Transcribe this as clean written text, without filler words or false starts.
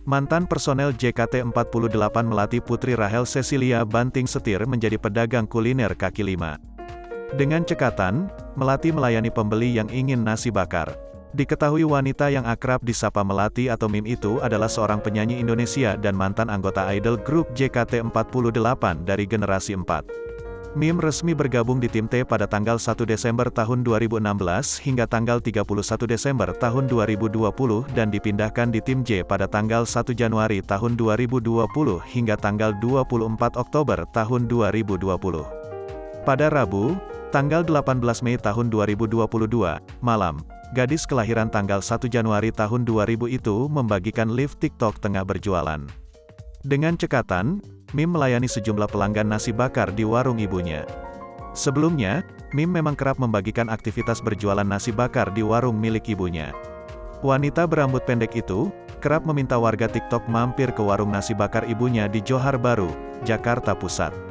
Mantan personel JKT48 Melati Putri Rachel Cecilia banting setir menjadi pedagang kuliner kaki lima. Dengan cekatan, Melati melayani pembeli yang ingin nasi bakar. Diketahui wanita yang akrab disapa Melati atau Mim itu adalah seorang penyanyi Indonesia dan mantan anggota idol grup JKT48 dari generasi 4. Mim resmi bergabung di tim T pada tanggal 1 Desember tahun 2016 hingga tanggal 31 Desember tahun 2020 dan dipindahkan di tim J pada tanggal 1 Januari tahun 2020 hingga tanggal 24 Oktober tahun 2020. Pada Rabu, tanggal 18 Mei tahun 2022, malam, gadis kelahiran tanggal 1 Januari tahun 2000 itu membagikan live TikTok tengah berjualan. Dengan cekatan, Mim melayani sejumlah pelanggan nasi bakar di warung ibunya. Sebelumnya, Mim memang kerap membagikan aktivitas berjualan nasi bakar di warung milik ibunya. Wanita berambut pendek itu, kerap meminta warga TikTok mampir ke warung nasi bakar ibunya di Johar Baru, Jakarta Pusat.